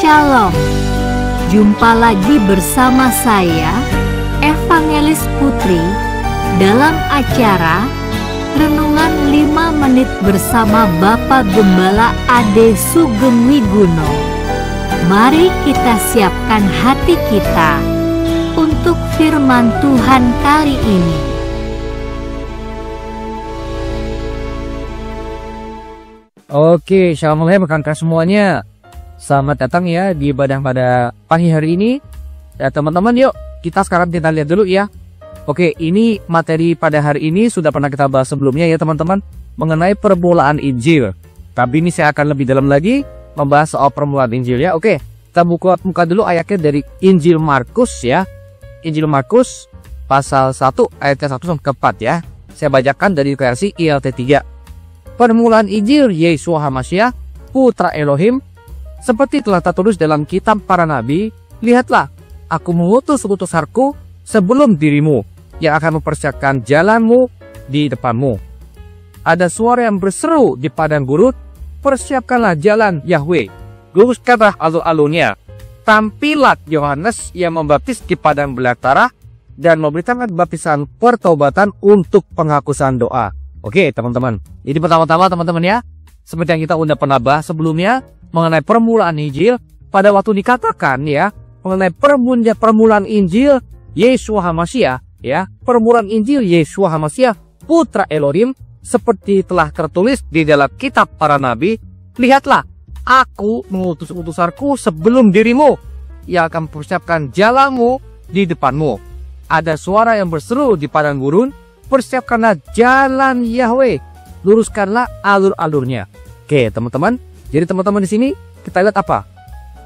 Shalom. Jumpa lagi bersama saya, Evangelis Putri, dalam acara Renungan 5 Menit bersama Bapak Gembala Ade Sugeng Wiguno. Mari kita siapkan hati kita untuk firman Tuhan kali ini. Oke, shalom rekan-rekan semuanya. Selamat datang ya di ibadah pada pagi hari ini. Ya teman-teman, yuk kita sekarang kita lihat dulu ya. Oke, ini materi pada hari ini sudah pernah kita bahas sebelumnya ya teman-teman, mengenai permulaan Injil. Tapi ini saya akan lebih dalam lagi membahas soal permulaan Injil ya. Oke, kita buka dulu ayatnya dari Injil Markus ya. Injil Markus pasal 1 ayatnya 1 sampai 4 ya. Saya bacakan dari versi ILT 3. Permulaan Injil Yeshua HaMashiach, Putra Elohim, seperti telah tertulis dalam kitab para nabi, lihatlah, aku mengutus utusanku sebelum dirimu, yang akan mempersiapkan jalanmu di depanmu. Ada suara yang berseru di padang gurun, persiapkanlah jalan Yahweh, luruskanlah alur-alurnya. Tampilah Yohanes yang membaptis di padang belantara dan memberitakan baptisan pertobatan untuk penghapusan doa. Oke teman-teman, ini pertama-tama teman-teman ya, seperti yang kita udah pernah bahas sebelumnya mengenai permulaan Injil. Pada waktu dikatakan ya mengenai permulaan Injil Yeshua HaMashiach ya, permulaan Injil Yeshua HaMashiach, Putra Elohim, seperti telah tertulis di dalam kitab para nabi, lihatlah, aku mengutus utusanku sebelum dirimu, yang akan mempersiapkan jalanmu di depanmu. Ada suara yang berseru di padang gurun, persiapkanlah jalan Yahweh, luruskanlah alur-alurnya. Oke teman-teman, jadi teman-teman di sini kita lihat apa?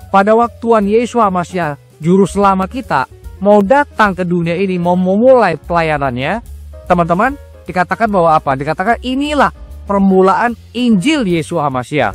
Pada waktu Tuhan Yeshua HaMashiach, juru selamat kita, mau datang ke dunia ini, mau memulai pelayanannya, teman-teman, dikatakan bahwa apa? Dikatakan inilah permulaan Injil Yeshua HaMashiach.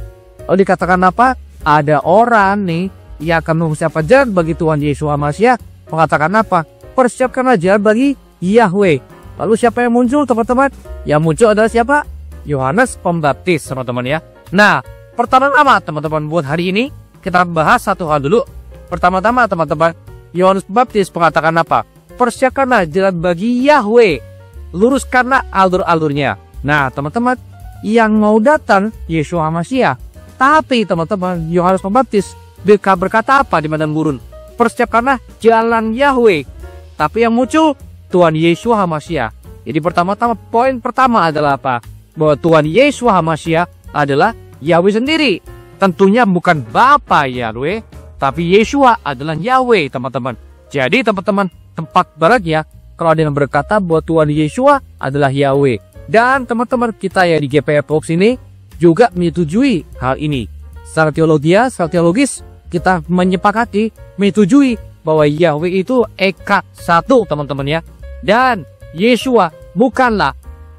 Lalu dikatakan apa? Ada orang nih yang akan mempersiapkan jalan bagi Tuhan Yeshua HaMashiach. Mengatakan apa? Persiapkanlah jalan bagi Yahweh. Lalu siapa yang muncul teman-teman? Yang muncul adalah siapa? Yohanes Pembaptis teman-teman ya. Nah, pertama-tama teman-teman buat hari ini kita bahas satu hal dulu. Pertama-tama teman-teman, Yohanes Pembaptis mengatakan apa? Persiapkanlah jalan bagi Yahweh, luruskanlah alur-alurnya. Nah teman-teman, yang mau datang Yeshua HaMashiach. Tapi teman-teman, Yohanes Pembaptis berkata apa di padang gurun? Persiapkanlah jalan Yahweh. Tapi yang muncul Tuhan Yeshua HaMashiach. Jadi pertama-tama poin pertama adalah apa? Bahwa Tuhan Yeshua HaMashiach adalah Yahweh sendiri. Tentunya bukan Bapa Yahweh, tapi Yeshua adalah Yahweh teman-teman. Jadi teman-teman, tempat baratnya kalau ada yang berkata bahwa Tuhan Yeshua adalah Yahweh. Dan teman-teman kita ya di GPF Box ini juga menyetujui hal ini. Secara teologis kita menyepakati, menyetujui bahwa Yahweh itu eka satu teman-teman ya. Dan Yeshua bukanlah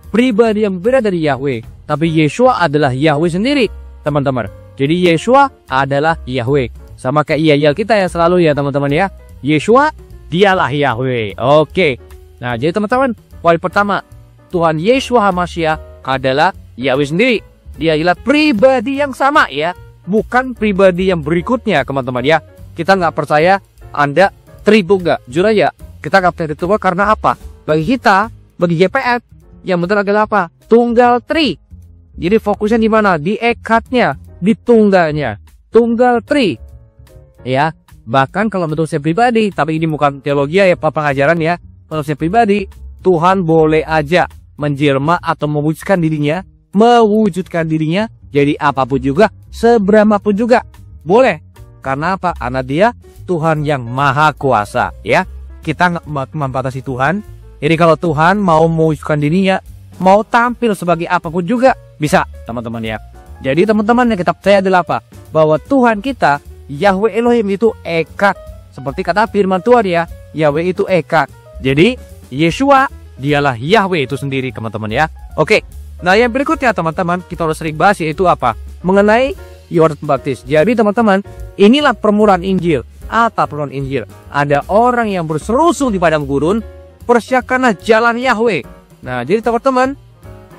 pribadi yang berbeda dari Yahweh, tapi Yeshua adalah Yahweh sendiri teman-teman. Jadi Yeshua adalah Yahweh. Sama kayak iya kita ya selalu ya teman-teman ya. Yeshua dialah Yahweh. Oke. Nah jadi teman-teman, poin pertama, Tuhan Yeshua HaMashiach adalah Yahweh sendiri. Dia adalah pribadi yang sama ya, bukan pribadi yang berikutnya teman-teman ya. Kita nggak percaya Anda tribu nggak? Jujur aja, kita nggak percaya tribu karena apa? Bagi kita, bagi GPF, yang benar adalah apa? Tunggal tri. Jadi fokusnya di mana? Di ekatnya, di tunggalnya. Tunggal tri. Ya, bahkan kalau menurut saya pribadi, tapi ini bukan teologi ya, pengajaran ya. Menurut saya pribadi, Tuhan boleh aja menjelma atau mewujudkan dirinya jadi apapun juga, seberapapun juga. Boleh. Karena apa? Karena dia Tuhan yang maha kuasa ya. Kita nggak membatasi Tuhan. Jadi kalau Tuhan mau mewujudkan dirinya, mau tampil sebagai apapun juga bisa teman-teman ya. Jadi teman-teman yang kita percaya adalah apa? Bahwa Tuhan kita Yahweh Elohim itu eka. Seperti kata firman Tuhan ya, Yahweh itu eka. Jadi Yeshua dialah Yahweh itu sendiri teman-teman ya. Oke. Nah yang berikutnya teman-teman kita harus sering bahas yaitu apa? Mengenai Yohanes Pembaptis. Jadi teman-teman, inilah permulaan Injil. Apa permulaan Injil? Ada orang yang berseru-seru di padang gurun, persiapkanlah jalan Yahweh. Nah jadi teman-teman,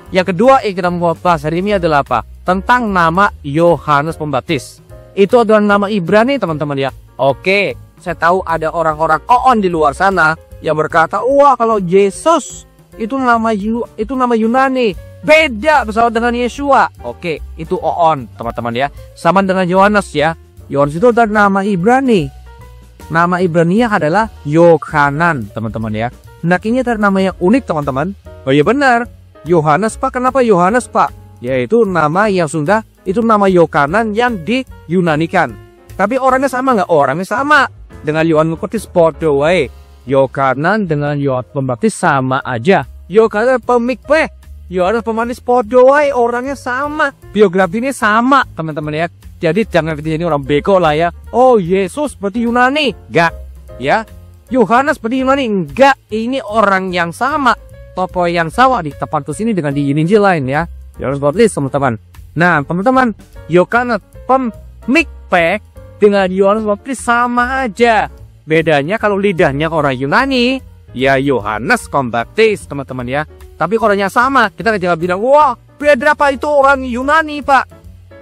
yang kedua yang kita mau bahas hari ini adalah apa? Tentang nama Yohanes Pembaptis. Itu adalah nama Ibrani teman-teman ya. Oke, saya tahu ada orang-orang koon di luar sana yang berkata, wah kalau Yesus itu nama Yunani, beda bersama dengan Yeshua. Oke, itu oon teman-teman ya. Sama dengan Yohanes ya. Yohanes itu adalah nama Ibrani. Nama Ibrani adalah Yohanan teman-teman ya. Nah ini adalah nama yang unik teman-teman. Oh iya benar, Yohanes Pak. Kenapa Yohanes Pak? Yaitu nama yang sudah, itu nama Yohanan yang diyunanikan. Tapi orangnya sama nggak? Orangnya sama dengan Yohanes Pembaptis podo wae. Yohanan dengan Yohanes Pembaptis sama aja. Yohanan pemikpe, Yohanes Pemanis podo wae, orangnya sama, biografinya sama teman-teman ya. Jadi jangan kita jadi orang bego lah ya. Oh Yesus seperti Yunani, enggak ya. Yohanes seperti Yunani, enggak. Ini orang yang sama, tokoh yang sama di tempat ini dengan di Injil lain ya. Yohanes Pembaptis teman-teman. Nah teman-teman, Yohanes Pemikpe dengan Yohanes Pembaptis sama aja. Bedanya kalau lidahnya orang Yunani, ya Yohanes Pembaptis teman-teman ya. Tapi orangnya sama, kita jangan bilang, wah beda apa itu orang Yunani Pak.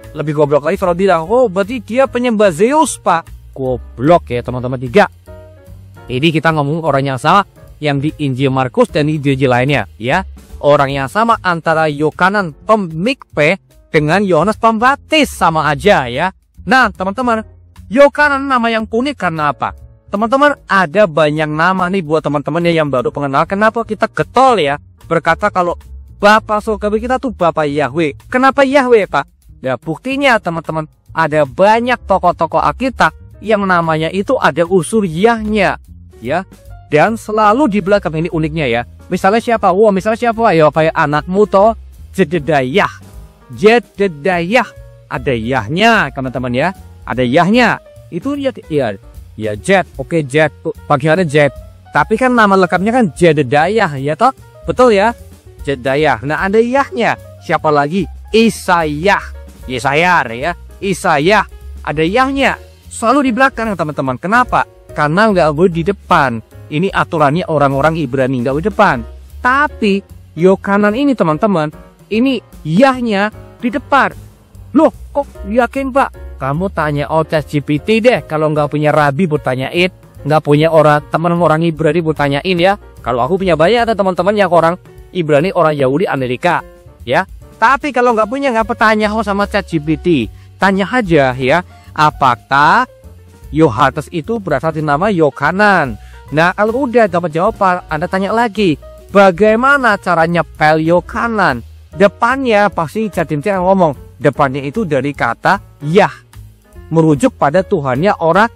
Lebih goblok lagi kalau bilang, oh berarti dia penyembah Zeus Pak. Goblok ya teman-teman. Tiga. Ini kita ngomong orang yang sama yang di Injil Markus dan di Injil lainnya ya. Orang yang sama antara Yohanan Pemikpe dengan Yohanes Pembaptis sama aja ya. Nah teman-teman, Yohanan nama yang unik karena apa? Teman-teman, ada banyak nama nih buat teman-teman yang baru pengenal. Kenapa kita getol ya berkata kalau Bapa surgawi kita tuh Bapa Yahweh. Kenapa Yahweh Pak? Ya buktinya teman-teman, ada banyak tokoh-tokoh Alkitab yang namanya itu ada unsur Yahnya ya. Dan selalu di belakang ini uniknya ya. Misalnya siapa? Wah misalnya siapa? Ya kayak anakmu toh Jedediah. Jedediah ada Yahnya teman-teman ya. Ada Yahnya. Itu ya Jed. Oke Jed. Panggilannya Jed. Tapi kan nama lengkapnya kan Jedediah ya toh. Betul ya? Jedediah. Nah ada Yahnya. Siapa lagi? Yesaya ya. Isaiah. Ada Yahnya. Selalu di belakang teman-teman. Kenapa? Karena nggak boleh di depan. Ini aturannya orang-orang Ibrani, nggak di depan. Tapi Yohanan ini teman-teman, ini Yahnya di depan. Loh kok yakin Pak? Kamu tanya ChatGPT deh. Kalau nggak punya rabi bertanyain. Nggak punya teman orang Ibrani bertanyain ya. Kalau aku punya banyak ada teman-teman yang orang Ibrani, orang Yahudi Amerika ya. Tapi kalau nggak punya, nggak bertanya sama ChatGPT. Tanya aja ya, apakah Yohanes itu berasal dari nama Yohanan? Nah kalau udah dapat jawaban, Anda tanya lagi, bagaimana caranya pel Yohanan? Depannya pasti ChatGPT yang ngomong, depannya itu dari kata Yah, merujuk pada Tuhannya orang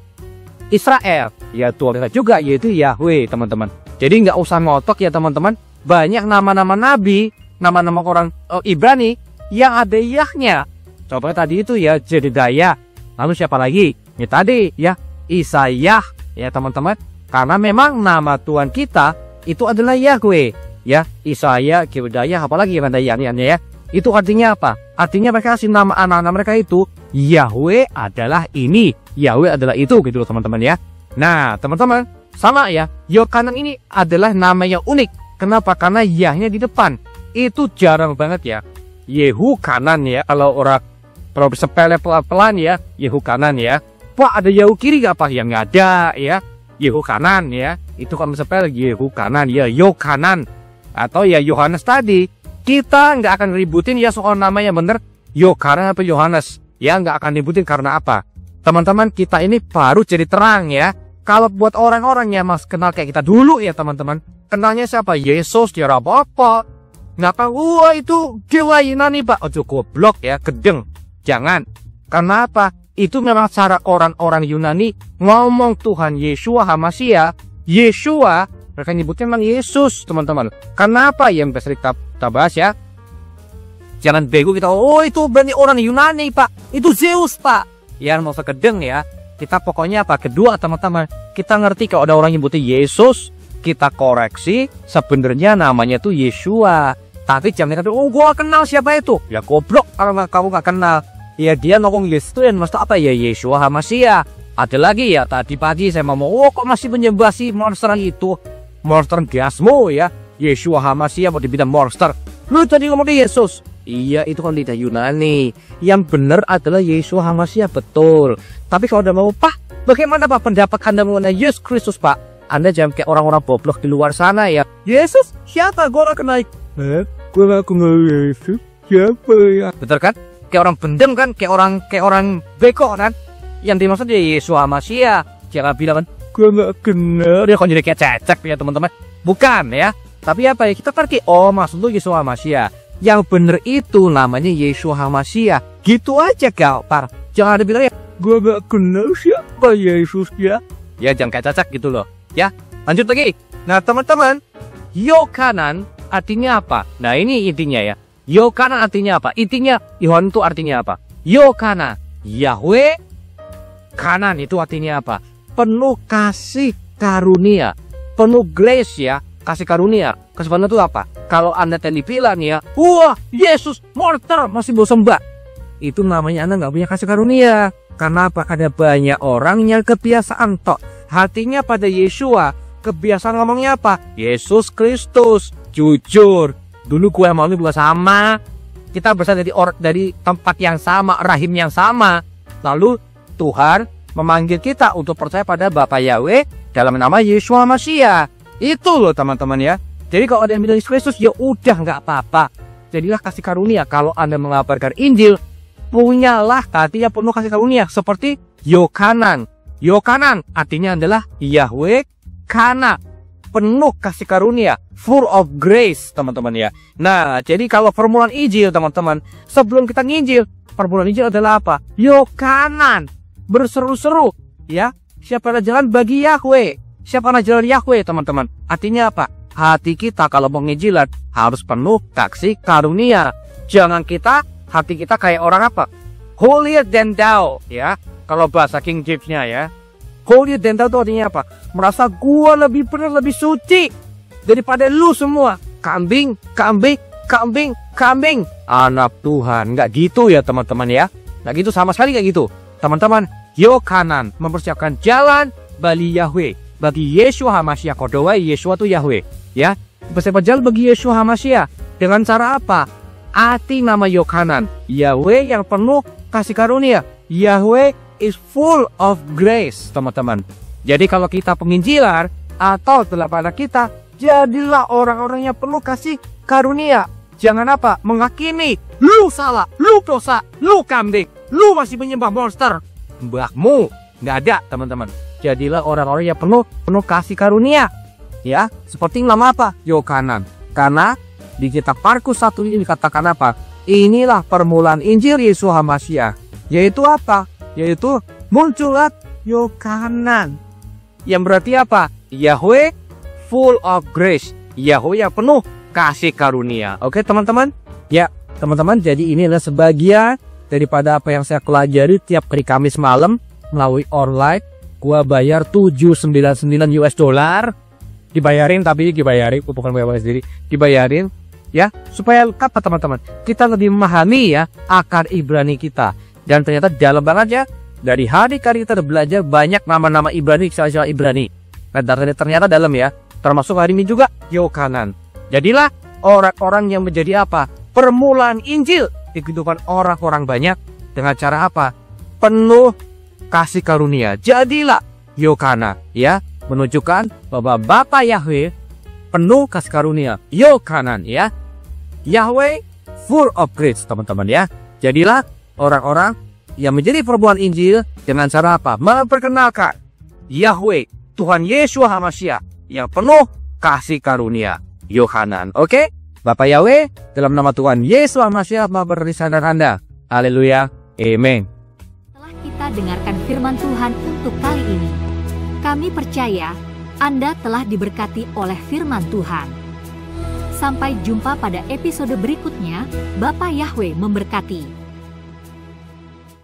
Israel. Ya Tuhan kita juga, yaitu Yahweh teman-teman. Jadi nggak usah ngotok ya teman-teman. Banyak nama-nama nabi, nama-nama orang Ibrani yang ada Yahnya. Contohnya tadi itu ya Jedediah. Lalu siapa lagi? Ini tadi ya Isaiah ya teman-teman. Karena memang nama Tuhan kita itu adalah Yahweh ya. Isaiah, Jedediah, apalagi yang ada Yahnya ya. Itu artinya apa? Artinya mereka kasih nama anak-anak mereka itu Yahweh adalah ini, Yahweh adalah itu gitu loh teman-teman ya. Nah teman-teman sama ya, Yohanan ini adalah nama yang unik. Kenapa? Karena Yahnya di depan. Itu jarang banget ya. Yehukanan ya, kalau bisa sepele pelan-pelan ya, Yehukanan ya. Wah ada Yehu kiri gak Pak? Ya nggak ada ya. Yehukanan ya, itu kalau sepele Yehukanan ya, Yohanan atau ya Yohanes tadi. Kita nggak akan ributin ya soal namanya bener Yohanan atau Yohanes ya, nggak akan ributin karena apa? Teman-teman, kita ini baru jadi terang ya. Kalau buat orang-orang yang mas kenal kayak kita dulu ya teman-teman, kenalnya siapa? Yesus, dia apa? Ngapa? Wah itu dewa Yunani Pak. Oh goblok ya, gedeng. Jangan. Karena apa? Itu memang cara orang-orang Yunani ngomong Tuhan Yeshua HaMashiach. Yeshua, mereka nyebutnya memang Yesus teman-teman. Kenapa? Yang bisa kita bahas ya. Jangan bego kita, oh itu berarti orang Yunani Pak. Itu Zeus Pak. Ya mau sekedeng ya. Kita pokoknya apa? Kedua teman-teman, kita ngerti kalau ada orang nyebutnya Yesus, kita koreksi sebenarnya namanya tuh Yeshua. Tapi jangan kata, oh gua kenal siapa itu. Ya goblok kalau kamu gak kenal. Ya dia ngomong Yesus itu yang maksud apa ya? Yeshua HaMashiach. Ada lagi ya tadi pagi saya ngomong, oh kok masih menyembah si monster itu, monster gasmo ya. Yeshua HaMashiach mau dibilang monster. Lu tadi ngomong Yesus. Iya, itu kan lidah Yunani. Yang benar adalah Yeshua HaMashiach, betul. Tapi kalau Anda mau, Pak, bagaimana Pak pendapat Anda mengenai Yesus Kristus, Pak? Anda jangan kayak orang-orang boblok di luar sana ya. Yesus? Siapa? Gue gak kenal. Gue gak kenal Yesus. Siapa ya? Betul kan? Kayak orang bendem kan? Kayak orang beko kan? Yang dimaksud ya Yeshua HaMashiach. Jangan bilang kan, gue gak kenal. Dia kan jadi kayak cecek ya teman-teman. Bukan ya. Tapi apa ya? Kita pergi, oh maksud lu Yeshua HaMashiach. Yang bener itu namanya Yeshua HaMashiach. Gitu aja Pak. Jangan ada bilang ya, gue gak kenal siapa Yesus ya. Ya jangan kayak cacak gitu loh. Ya, lanjut lagi. Nah teman-teman, Yohanan artinya apa? Nah ini intinya ya. Yohanan artinya apa? Intinya Yohanan itu artinya apa? Yohanan, Yahweh, kanan itu artinya apa? Penuh kasih karunia. Penuh grace ya. Kasih karunia. Kesempatan itu apa? Kalau Anda tadi bilang ya, wah Yesus mortal masih mau sembah. Itu namanya Anda nggak punya kasih karunia. Karena apa? Ada banyak orang yang kebiasaan tok. Hatinya pada Yeshua. Kebiasaan ngomongnya apa? Yesus Kristus. Jujur. Dulu gue mau ini bukan sama. Kita berasal dari tempat yang sama, rahim yang sama. Lalu Tuhan memanggil kita untuk percaya pada Bapa Yahweh dalam nama Yeshua HaMashiach. Itu loh teman-teman ya. Jadi kalau ada yang bilang Yesus Kristus, ya udah nggak apa-apa. Jadilah kasih karunia. Kalau Anda mengabarkan Injil, punyalah hati yang penuh kasih karunia. Seperti Yohanan. Yohanan artinya adalah Yahweh Kana. Penuh kasih karunia. Full of grace teman-teman ya. Nah jadi kalau permulaan Injil teman-teman, sebelum kita nginjil, permulaan Injil adalah apa? Yohanan. Berseru-seru. Ya. Siapa jalan bagi Yahweh. Siapa jalan Yahweh teman-teman. Artinya apa? Hati kita kalau mau nginjilan harus penuh kasih karunia. Jangan hati kita kayak orang apa? Holier than thou ya. Kalau bahasa King James-nya ya. Holier than thou itu artinya apa? Merasa gua lebih benar, lebih suci daripada lu semua. Kambing. Anak Tuhan. Nggak gitu ya teman-teman ya. Nggak gitu, sama sekali nggak gitu. Teman-teman, Yohanan mempersiapkan jalan bagi Yahweh. Bagi Yeshua HaMashiach. Kodowa Yeshua itu Yahweh. Ya, bersiap jalan bagi Yeshua HaMashiach. Dengan cara apa? Arti nama Yohanan. Yahweh yang penuh kasih karunia. Yahweh is full of grace, teman-teman. Jadi kalau kita penginjilan atau telapak kita, jadilah orang-orang yang penuh kasih karunia. Jangan apa? Menghakimi. Lu salah, lu dosa, lu kambing, lu masih menyembah monster. Mbahmu nggak ada, teman-teman. Jadilah orang-orang yang penuh kasih karunia. Ya, seperti nama apa? Yohanan. Karena di kitab Markus 1 ini dikatakan apa? Inilah permulaan Injil Yesus HaMashiach. Yaitu apa? Yaitu muncullah Yohanan. Yang berarti apa? Yahweh full of grace. Yahweh yang penuh kasih karunia. Oke teman-teman? Ya, teman-teman, jadi ini adalah sebagian daripada apa yang saya pelajari tiap hari Kamis malam melalui online. Gua bayar $799 US. Dibayarin, bukan bayar sendiri. Dibayarin ya, supaya apa teman-teman? Kita lebih memahami ya akar Ibrani kita. Dan ternyata dalam banget ya. Dari hari kita belajar banyak nama-nama Ibrani, istilah Ibrani. Dan ternyata dalam ya. Termasuk hari ini juga Yohanan. Jadilah orang-orang yang menjadi apa? Permulaan Injil di kehidupan orang-orang banyak. Dengan cara apa? Penuh kasih karunia. Jadilah Yohanan ya, menunjukkan bahwa Bapa Yahweh penuh kasih karunia. Yohanan ya, Yahweh full of grace teman-teman ya. Jadilah orang-orang yang menjadi perbuatan Injil dengan cara apa? Memperkenalkan Yahweh, Tuhan Yeshua HaMashiach yang penuh kasih karunia. Yohanan. Oke? Bapak Yahweh dalam nama Tuhan Yesus HaMashiach memberkati saya dan Anda. Haleluya. Amen. Setelah kita dengarkan firman Tuhan untuk kali ini, kami percaya Anda telah diberkati oleh firman Tuhan. Sampai jumpa pada episode berikutnya. Bapa Yahweh memberkati.